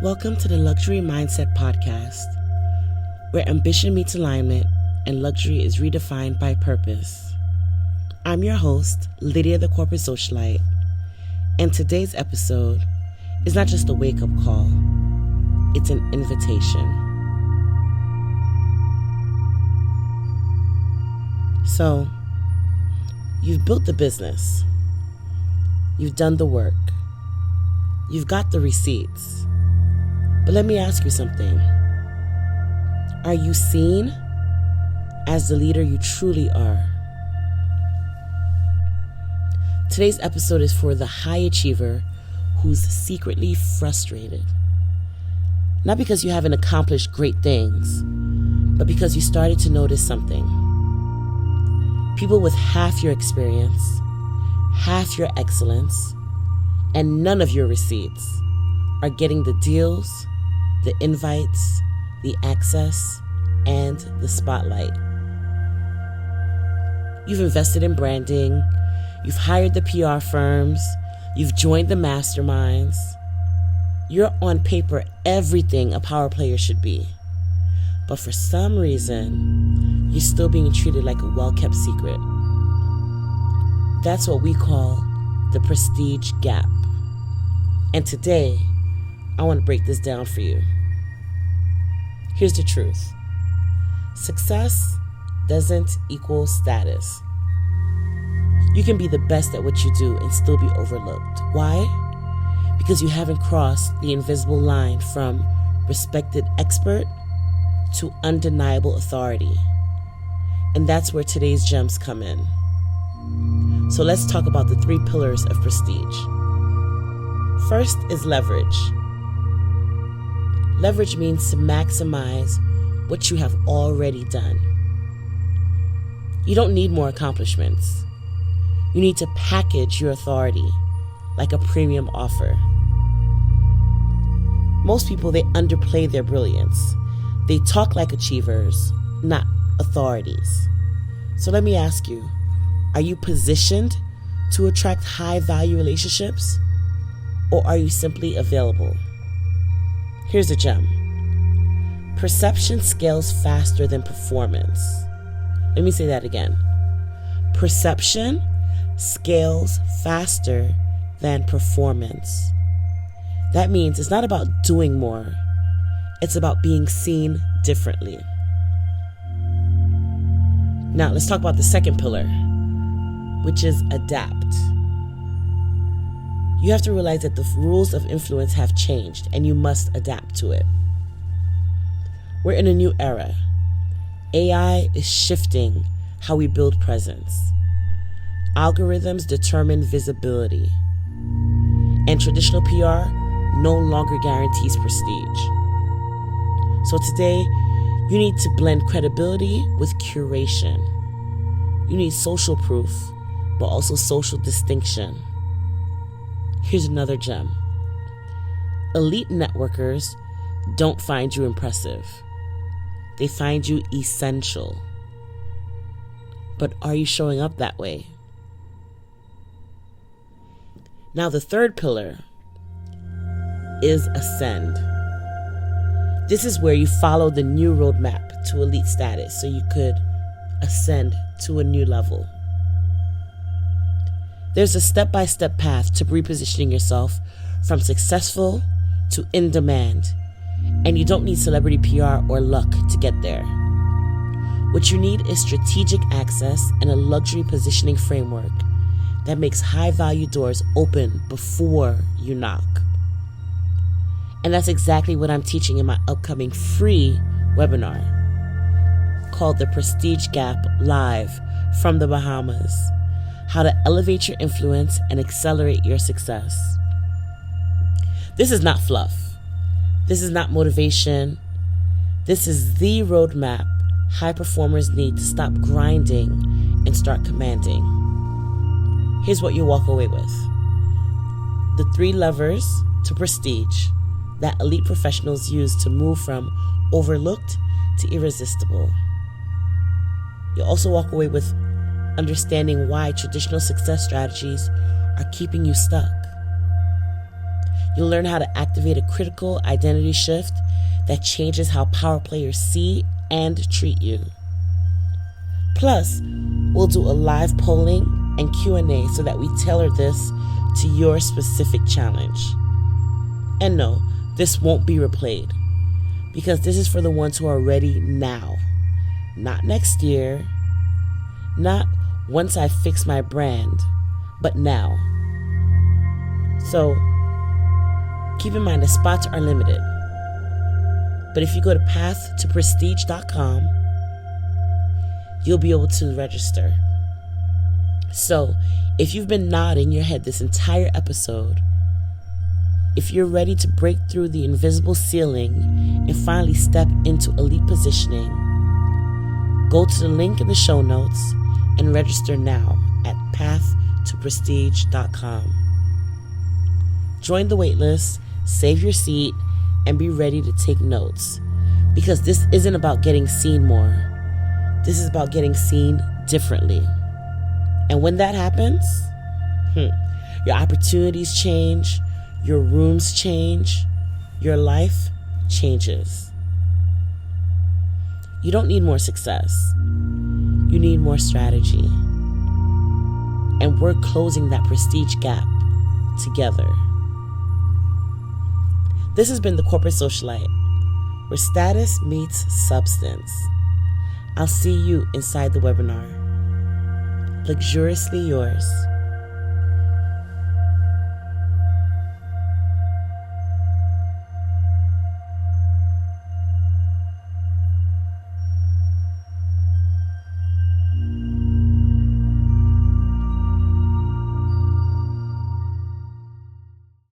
Welcome to the Luxury Mindset Podcast, where ambition meets alignment and luxury is redefined by purpose. I'm your host, Lydia the Corporate Socialite, and today's episode is not just a wake-up call, it's an invitation. So, you've built the business, you've done the work, you've got the receipts. But let me ask you something. Are you seen as the leader you truly are? Today's episode is for the high achiever who's secretly frustrated. Not because you haven't accomplished great things, but because you started to notice something. People with half your experience, half your excellence, and none of your receipts are getting the deals, the invites, the access, and the spotlight. You've invested in branding, you've hired the PR firms, you've joined the masterminds. You're on paper everything a power player should be. But for some reason, you're still being treated like a well-kept secret. That's what we call the prestige gap. And today, I want to break this down for you. Here's the truth. Success doesn't equal status. You can be the best at what you do and still be overlooked. Why? Because you haven't crossed the invisible line from respected expert to undeniable authority. And that's where today's gems come in. So let's talk about the 3 pillars of prestige. First is leverage. Leverage means to maximize what you have already done. You don't need more accomplishments. You need to package your authority like a premium offer. Most people, they underplay their brilliance. They talk like achievers, not authorities. So let me ask you, are you positioned to attract high-value relationships? Or are you simply available? Here's a gem. Perception scales faster than performance. Let me say that again. Perception scales faster than performance. That means it's not about doing more. It's about being seen differently. Now, let's talk about the second pillar, which is adapt. You have to realize that the rules of influence have changed and you must adapt to it. We're in a new era. AI is shifting how we build presence. Algorithms determine visibility. And traditional PR no longer guarantees prestige. So today, you need to blend credibility with curation. You need social proof, but also social distinction. Here's another gem. Elite networkers don't find you impressive. They find you essential. But are you showing up that way? Now, the third pillar is ascend. This is where you follow the new roadmap to elite status so you could ascend to a new level. There's a step-by-step path to repositioning yourself from successful to in demand, and you don't need celebrity PR or luck to get there. What you need is strategic access and a luxury positioning framework that makes high-value doors open before you knock. And that's exactly what I'm teaching in my upcoming free webinar called The Prestige Gap Live from the Bahamas. How to elevate your influence and accelerate your success. This is not fluff. This is not motivation. This is the roadmap high performers need to stop grinding and start commanding. Here's what you'll walk away with. The 3 levers to prestige that elite professionals use to move from overlooked to irresistible. You'll also walk away with understanding why traditional success strategies are keeping you stuck. You'll learn how to activate a critical identity shift that changes how power players see and treat you. Plus, we'll do a live polling and Q&A so that we tailor this to your specific challenge. And no, this won't be replayed, because this is for the ones who are ready now. Not next year, not once I fix my brand, but now. So, keep in mind the spots are limited. But if you go to pathtoprestige.com, you'll be able to register. So, if you've been nodding your head this entire episode, if you're ready to break through the invisible ceiling and finally step into elite positioning, go to the link in the show notes and register now at pathtoprestige.com. Join the waitlist, save your seat, and be ready to take notes, because this isn't about getting seen more. This is about getting seen differently. And when that happens, your opportunities change, your rooms change, your life changes. You don't need more success. You need more strategy. And we're closing that prestige gap together. This has been the Corporate Socialite, where status meets substance. I'll see you inside the webinar. Luxuriously yours.